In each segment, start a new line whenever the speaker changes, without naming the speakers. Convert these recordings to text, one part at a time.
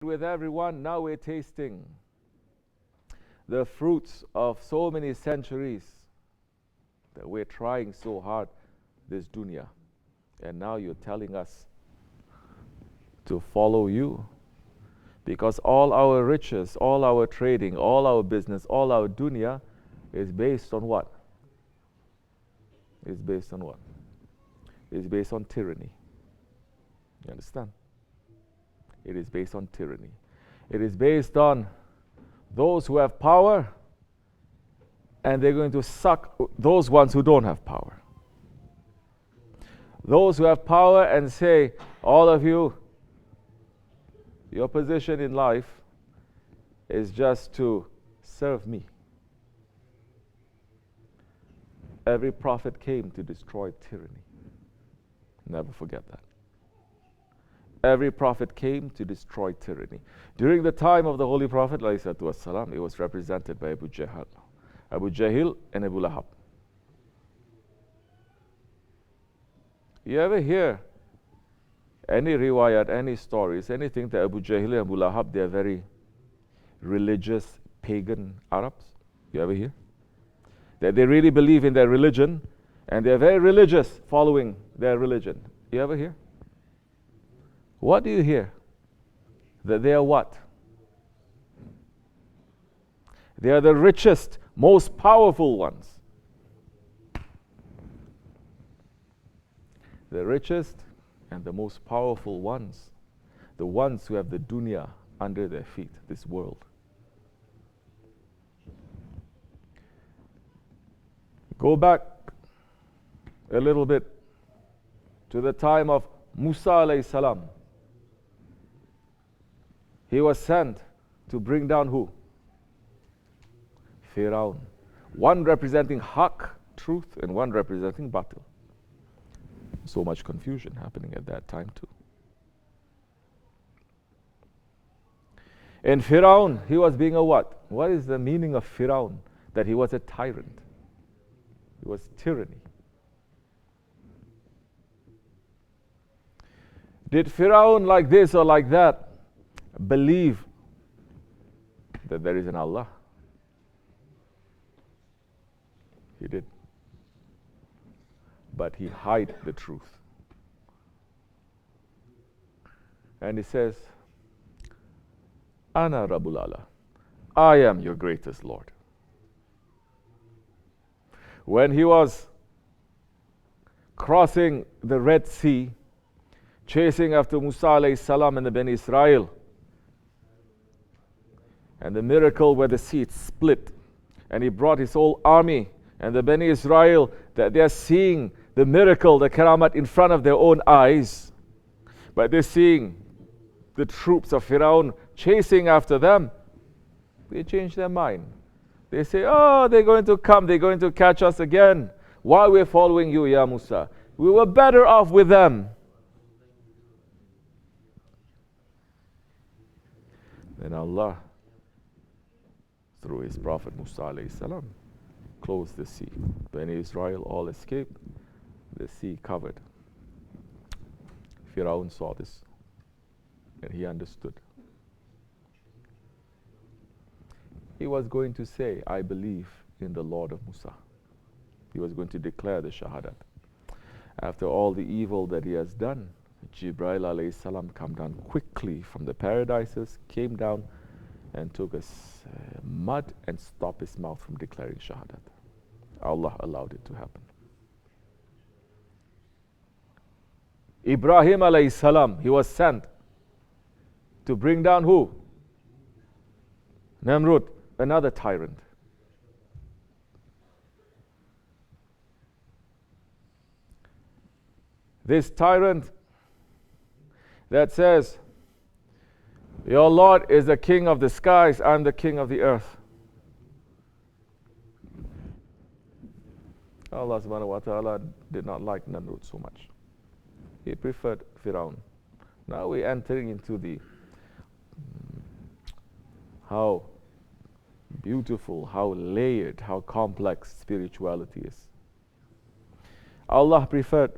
with everyone. Now we're tasting the fruits of so many centuries that we're trying so hard this dunya. And now you're telling us to follow you. Because all our riches, all our trading, all our business, all our dunya is based on what? Is based on what? Is based on tyranny. You understand? It is based on tyranny. It is based on those who have power, and they're going to suck those ones who don't have power. Those who have power and say, all of you, your position in life is just to serve me. Every prophet came to destroy tyranny. Never forget that. Every prophet came to destroy tyranny. During the time of the Holy Prophet, ﷺ, it was represented by Abu Jahl and Abu Lahab. You ever hear any riwayat, any stories, anything that Abu Jahl and Abu Lahab, they're very religious, pagan Arabs? You ever hear? That they really believe in their religion and they're very religious following their religion. You ever hear? What do you hear? That they are what? They are the richest, most powerful ones. The richest and the most powerful ones. The ones who have the dunya under their feet, this world. Go back a little bit to the time of Musa alayhi salam. He was sent to bring down who? Firaun. One representing Haqq, truth, and one representing Batil. So much confusion happening at that time too. And Firaun, he was being a what? What is the meaning of Firaun? That he was a tyrant. It was tyranny. Did Firaun like this or like that believe that there is an Allah? He did. But he hid the truth. And he says, Ana Rabbul Ala. I am your greatest Lord. When he was crossing the Red Sea, chasing after Musa alayhi salam and the Bani Israel, and the miracle where the sea split, and he brought his whole army, and the Bani Israel, that they are seeing the miracle, the karamat in front of their own eyes, but they're seeing the troops of Firaun chasing after them. They change their mind. They say, oh, they're going to come, they're going to catch us again. Why we're following you, Ya Musa? We were better off with them. Then Allah, through His Prophet Musa alayhi salam, closed the sea. Bani Israel all escaped, the sea covered. Firaun saw this and he understood. He was going to say, I believe in the Lord of Musa. He was going to declare the Shahadat. After all the evil that he has done, Jibreel alayhi salam come down quickly from the paradises, came down and took mud and stopped his mouth from declaring Shahadat. Allah allowed it to happen. Ibrahim alayhi salam, he was sent to bring down who? Namrud, another tyrant. This tyrant that says, your Lord is the king of the skies, I'm the king of the earth. Allah subhanahu wa ta'ala did not like Namrud so much. He preferred Firaun. Now we're entering into the how beautiful, how layered, how complex spirituality is. Allah preferred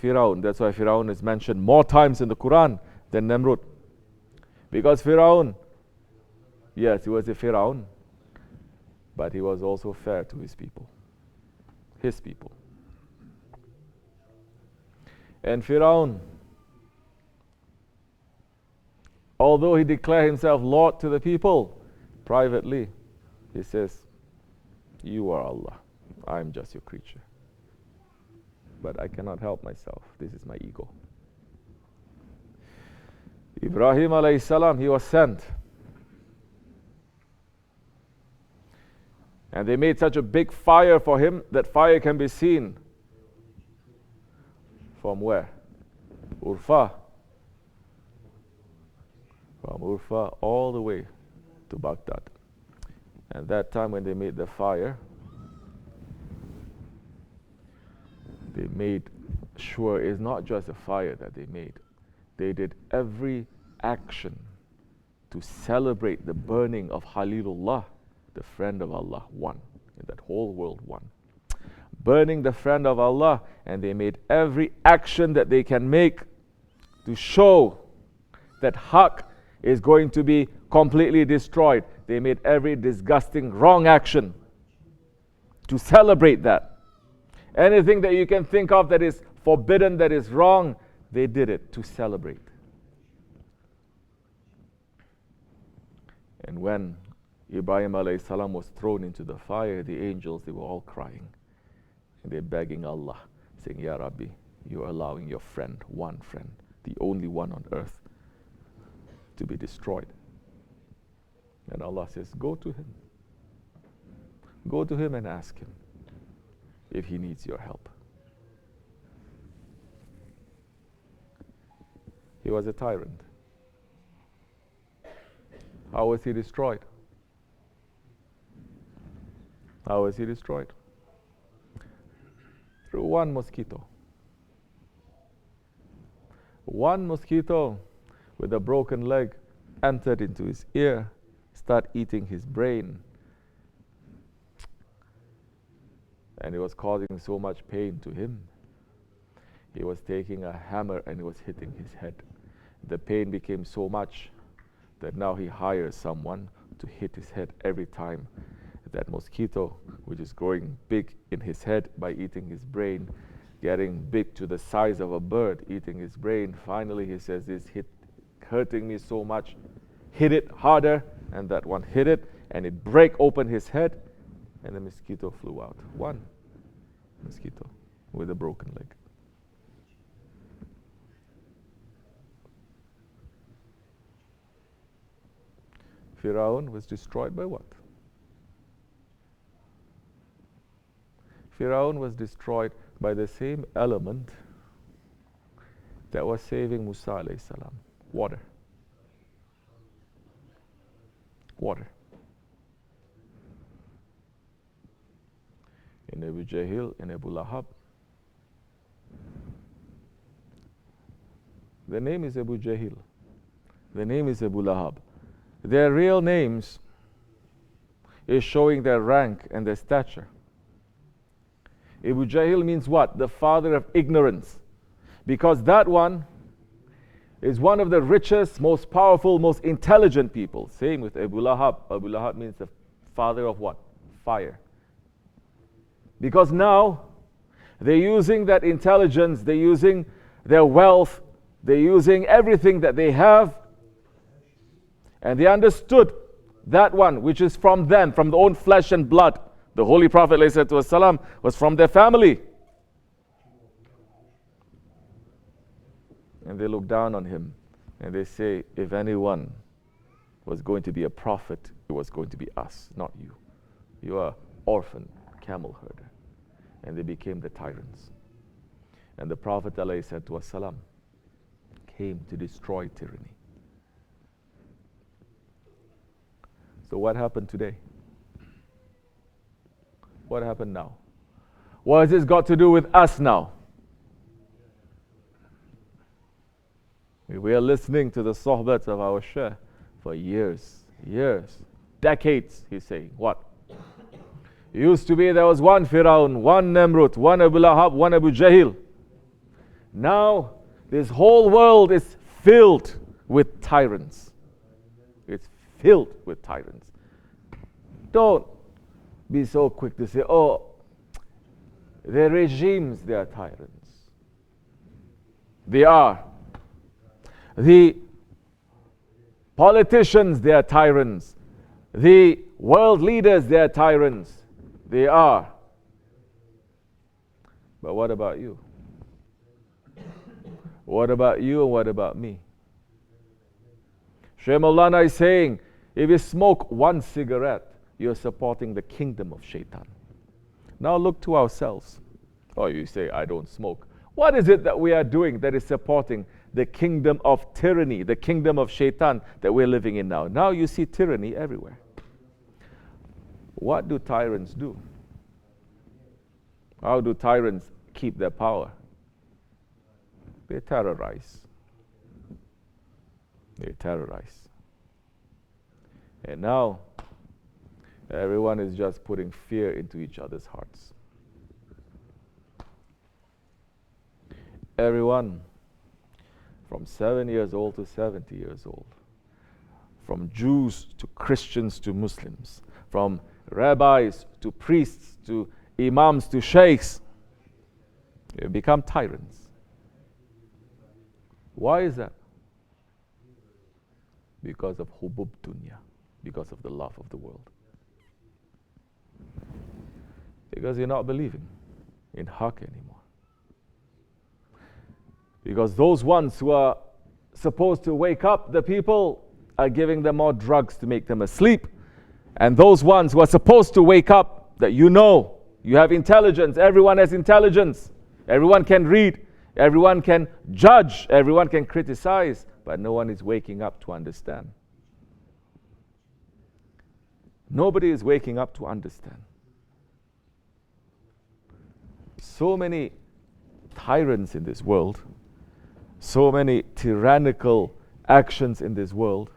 Firaun. That's why Firaun is mentioned more times in the Quran than Namrud. Because Firaun, yes, he was a Firaun, but he was also fair to his people. His people. And Firaun, although he declared himself Lord to the people, privately, he says, you are Allah. I am just your creature. But I cannot help myself. This is my ego. Ibrahim alayhi salam, he was sent. And they made such a big fire for him, that fire can be seen. From where? Urfa. From Urfa all the way to Baghdad. And that time when they made the fire, they made sure it's not just a fire that they made. They did every action to celebrate the burning of Khalilullah, the friend of Allah, one. In that whole world, one. Burning the friend of Allah, and they made every action that they can make to show that Haqq is going to be completely destroyed. They made every disgusting wrong action to celebrate that. Anything that you can think of that is forbidden, that is wrong, they did it to celebrate. And when Ibrahim alayhi salam was thrown into the fire, the angels, they were all crying. And they're begging Allah, saying, Ya Rabbi, you're allowing your friend, one friend, the only one on earth, to be destroyed. And Allah says, go to him. Go to him and ask him if he needs your help. He was a tyrant. How was he destroyed? How was he destroyed? Through one mosquito. One mosquito with a broken leg entered into his ear, started eating his brain. And it was causing so much pain to him. He was taking a hammer and he was hitting his head. The pain became so much that now he hires someone to hit his head every time. That mosquito, which is growing big in his head by eating his brain, getting big to the size of a bird, eating his brain. Finally, he says, this hurting me so much. Hit it harder, and that one hit it, and it break open his head, and the mosquito flew out. One mosquito with a broken leg. Firaun was destroyed by what? Firaun was destroyed by the same element that was saving Musa alayhi salam. Water. Water. In Abu Jahil, in Abu Lahab. The name is Abu Jahil. The name is Abu Lahab. Their real names is showing their rank and their stature. Abu Jahil means what? The father of ignorance. Because that one is one of the richest, most powerful, most intelligent people. Same with Abu Lahab. Abu Lahab means the father of what? Fire. Because now they're using that intelligence, they're using their wealth, they're using everything that they have, and they understood that one which is from them, from their own flesh and blood. The Holy Prophet ﷺ was from their family. And they look down on him and they say, if anyone was going to be a prophet, it was going to be us, not you. You are orphan, camel herder. And they became the tyrants. And the Prophet ﷺ came to destroy tyranny. So what happened today? What happened now? What has this got to do with us now? We are listening to the sohbats of our Shaykh for years, decades, he's saying. What? It used to be there was one Firaun, one Namrud, one Abu Lahab, one Abu Jahil. Now, this whole world is filled with tyrants. It's filled with tyrants. Don't be so quick to say, oh, the regimes, they are tyrants. They are. The politicians, they are tyrants. The world leaders, they are tyrants. They are. But what about you? What about you and what about me? Shaykh Maulana is saying, if you smoke one cigarette, you're supporting the kingdom of shaitan. Now look to ourselves. Oh, you say, I don't smoke. What is it that we are doing that is supporting the kingdom of tyranny, the kingdom of shaitan that we're living in now? Now you see tyranny everywhere. What do tyrants do? How do tyrants keep their power? They terrorize. They terrorize. And now, everyone is just putting fear into each other's hearts. Everyone, from 7 years old to 70 years old, from Jews to Christians to Muslims, from rabbis to priests to imams to sheikhs, they become tyrants. Why is that? Because of hubub dunya, because of the love of the world. Because you're not believing in haqq anymore. Because those ones who are supposed to wake up the people are giving them more drugs to make them asleep. And those ones who are supposed to wake up, that you know, you have intelligence, everyone has intelligence, everyone can read, everyone can judge, everyone can criticize, but no one is waking up to understand. Nobody is waking up to understand. So many tyrants in this world, so many tyrannical actions in this world,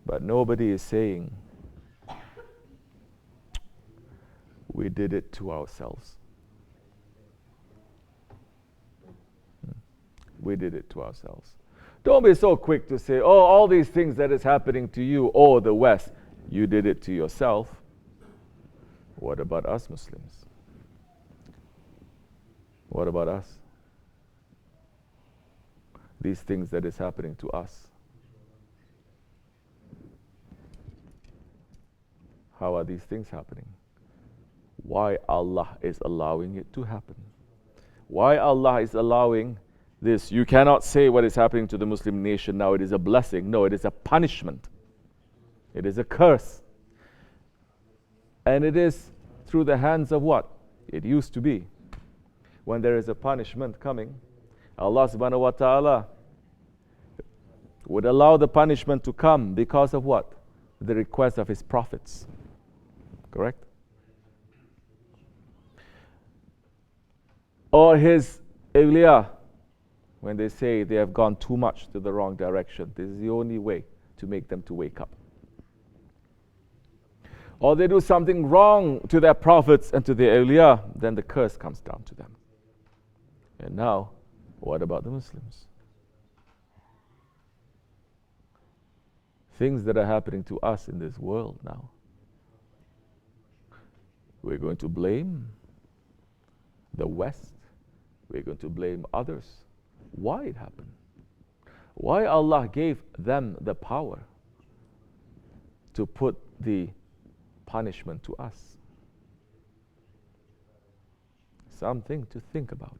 but nobody is saying, we did it to ourselves. We did it to ourselves. Don't be so quick to say, oh, all these things that is happening to you, or the West, you did it to yourself. What about us Muslims? What about us? These things that is happening to us. How are these things happening? Why Allah is allowing it to happen? Why Allah is allowing this? You cannot say what is happening to the Muslim nation now, it is a blessing. No, it is a punishment. It is a curse. And it is through the hands of what? It used to be. When there is a punishment coming, Allah subhanahu wa ta'ala would allow the punishment to come because of what? The request of His prophets. Correct? Or His awliya, when they say they have gone too much to the wrong direction. This is the only way to make them to wake up. Or they do something wrong to their prophets and to their awliya, then the curse comes down to them. And now, what about the Muslims? Things that are happening to us in this world now. We're going to blame the West. We're going to blame others. Why it happened? Why Allah gave them the power to put the punishment to us? Something to think about.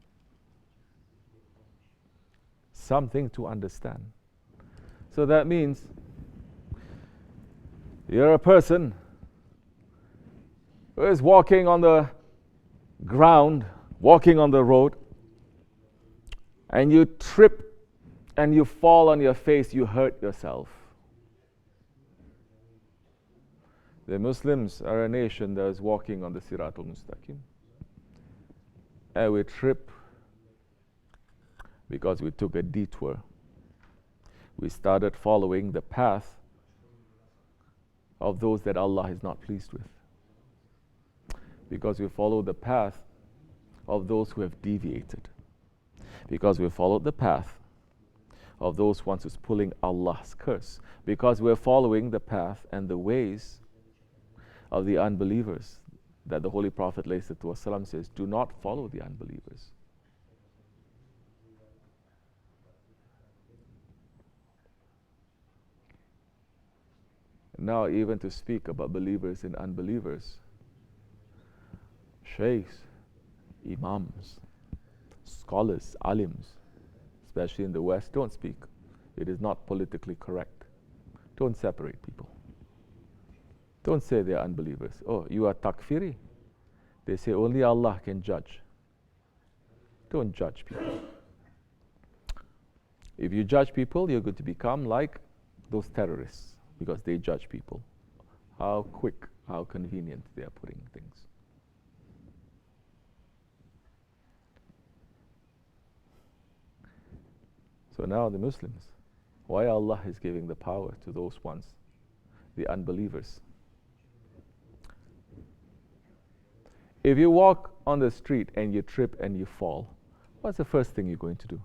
Something to understand. So that means you're a person who is walking on the ground, walking on the road, and you trip and you fall on your face, you hurt yourself. The Muslims are a nation that is walking on the Siratul Mustaqim. And we trip because we took a detour. We started following the path of those that Allah is not pleased with. Because we follow the path of those who have deviated. Because we followed the path of those ones who's pulling Allah's curse, because we're following the path and the ways of the unbelievers that the Holy Prophet ﷺ says, do not follow the unbelievers. Now, even to speak about believers and unbelievers, sheikhs, imams, scholars, alims, especially in the West, don't speak. It is not politically correct. Don't separate people. Don't say they are unbelievers. Oh, you are takfiri. They say only Allah can judge. Don't judge people. If you judge people, you're going to become like those terrorists, because they judge people. How quick, how convenient they are putting things. So now the Muslims, why Allah is giving the power to those ones, the unbelievers. If you walk on the street and you trip and you fall, what's the first thing you're going to do?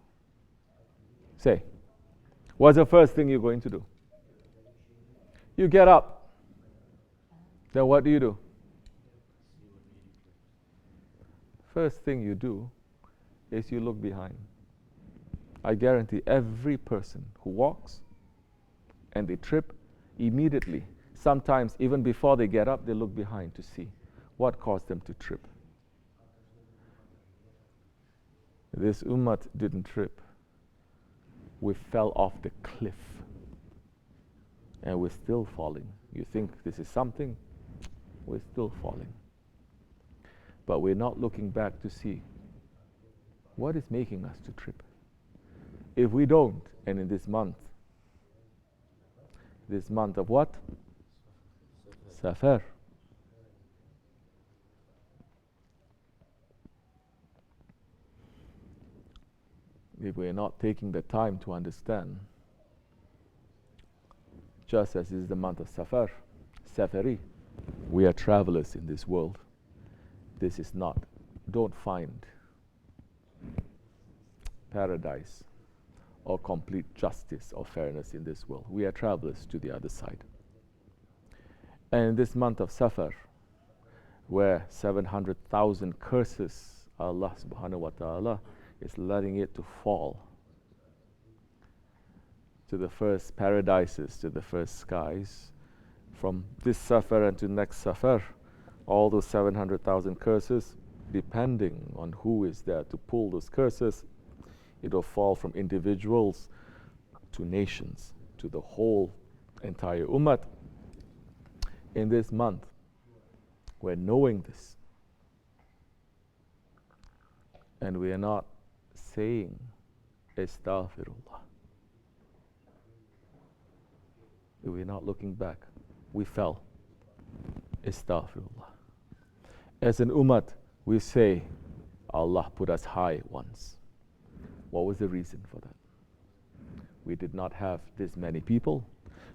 Say, what's the first thing you're going to do? You get up. Then what do? First thing you do is you look behind. I guarantee every person who walks and they trip, immediately, sometimes even before they get up, they look behind to see what caused them to trip. This ummah didn't trip. We fell off the cliff. And we're still falling. You think this is something? We're still falling. But we're not looking back to see what is making us to trip. If we don't, and in this month of what? Safar. If we're not taking the time to understand, just as is the month of Safar, Safari, we are travelers in this world. This is not, don't find paradise or complete justice or fairness in this world. We are travelers to the other side. And in this month of Safar, where 700,000 curses, Allah subhanahu wa ta'ala is letting it to fall to the first paradises, to the first skies. From this Safar and to next Safar, all those 700,000 curses, depending on who is there to pull those curses, it will fall from individuals to nations, to the whole entire ummah. In this month, we're knowing this, and we are not saying Astaghfirullah. We're not looking back. We fell. Astaghfirullah. As an ummah, we say, Allah put us high once. What was the reason for that? We did not have this many people.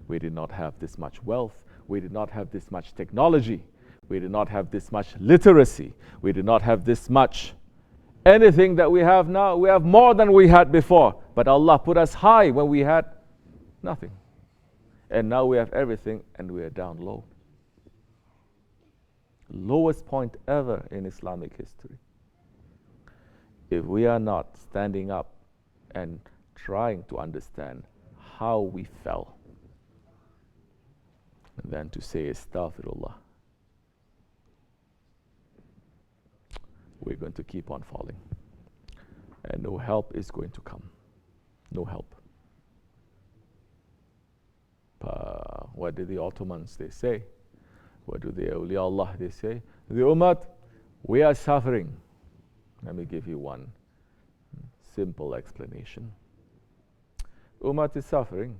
We did not have this much wealth. We did not have this much technology. We did not have this much literacy. We did not have this much anything that we have now. We have more than we had before. But Allah put us high when we had nothing. And now we have everything and we are down low. Lowest point ever in Islamic history. If we are not standing up and trying to understand how we fell, then to say Astaghfirullah, we're going to keep on falling. And no help is going to come. No help. What did the Ottomans they say? What do the awliya they say? The ummah, we are suffering. Let me give you one simple explanation. Ummah is suffering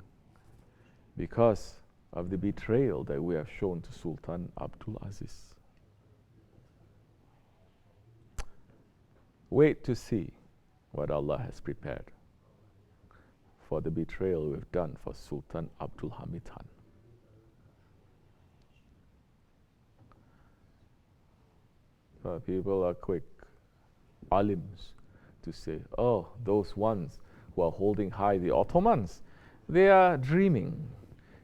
because of the betrayal that we have shown to Sultan Abdul Aziz. Wait to see what Allah has prepared for the betrayal we've done for Sultan Abdul Hamid Khan. People are quick, alims, to say, oh, those ones who are holding high the Ottomans, they are dreaming.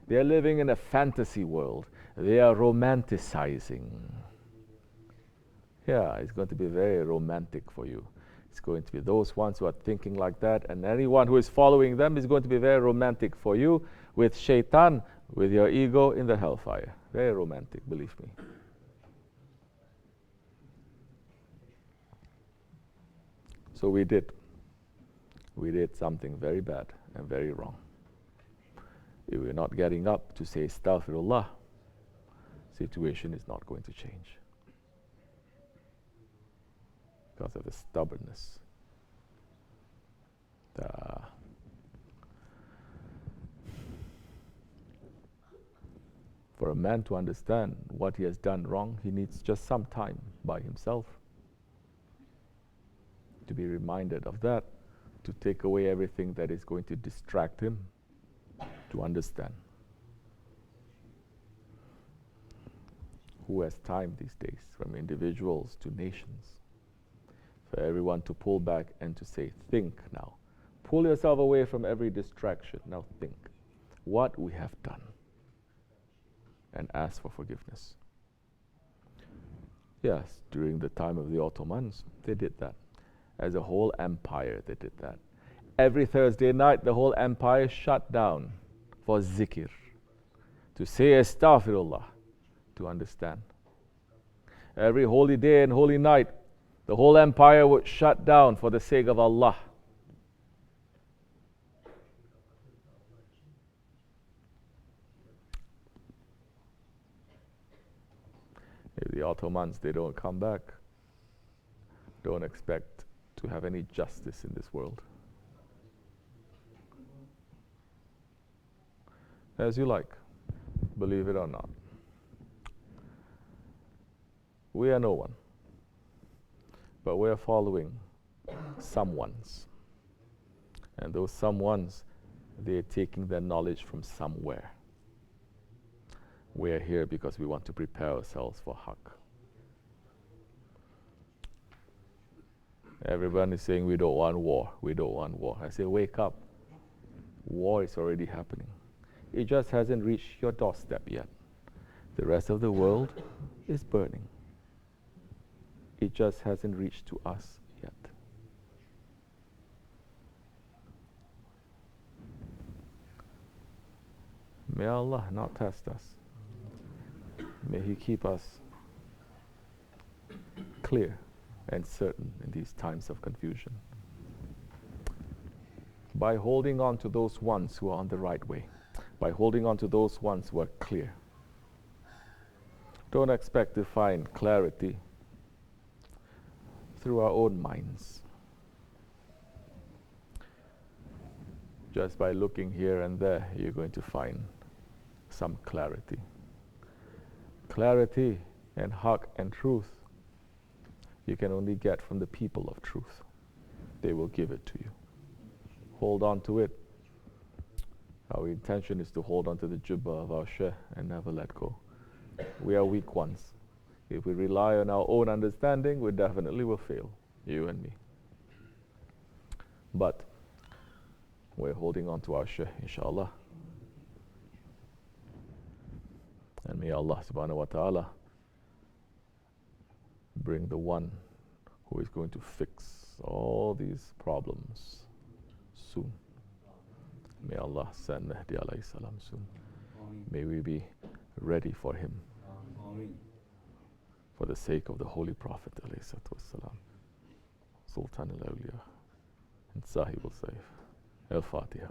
They are living in a fantasy world. They are romanticizing. Yeah, it's going to be very romantic for you. It's going to be those ones who are thinking like that, and anyone who is following them is going to be very romantic for you, with shaitan, with your ego in the hellfire. Very romantic, believe me. So we did something very bad and very wrong. If we're not getting up to say astaghfirullah, situation is not going to change. Because of the stubbornness. For a man to understand what he has done wrong, he needs just some time by himself to be reminded of that, to take away everything that is going to distract him, to understand. Who has time these days, from individuals to nations, for everyone to pull back and to say, think now. Pull yourself away from every distraction. Now think what we have done and ask for forgiveness. Yes, during the time of the Ottomans, they did that. As a whole empire, they did that. Every Thursday night, the whole empire shut down for zikr, to say astaghfirullah, to understand. Every holy day and holy night, the whole empire would shut down for the sake of Allah. If the Ottomans, they don't come back, don't expect to have any justice in this world. As you like, believe it or not. We are no one, but we are following someones. And those someones, they are taking their knowledge from somewhere. We are here because we want to prepare ourselves for Haqq. Everyone is saying we don't want war, we don't want war. I say wake up. War is already happening. It just hasn't reached your doorstep yet. The rest of the world is burning. It just hasn't reached to us yet. May Allah not test us. May He keep us clear and certain in these times of confusion. By holding on to those ones who are on the right way, by holding on to those ones who are clear. Don't expect to find clarity through our own minds. Just by looking here and there, you're going to find some clarity. Clarity and haqq and truth, you can only get from the people of truth. They will give it to you. Hold on to it. Our intention is to hold on to the jubbah of our Shaykh and never let go. We are weak ones. If we rely on our own understanding, we definitely will fail, you and me. But we're holding on to our Shaykh, inshallah. And may Allah subhanahu wa ta'ala bring the one who is going to fix all these problems soon. May Allah send Mahdi alayhi salam soon. May we be ready for him. For the sake of the Holy Prophet alayhi salatu wassalam. Sultan al-Awliya and Sahib al-Saif. Al-Fatiha.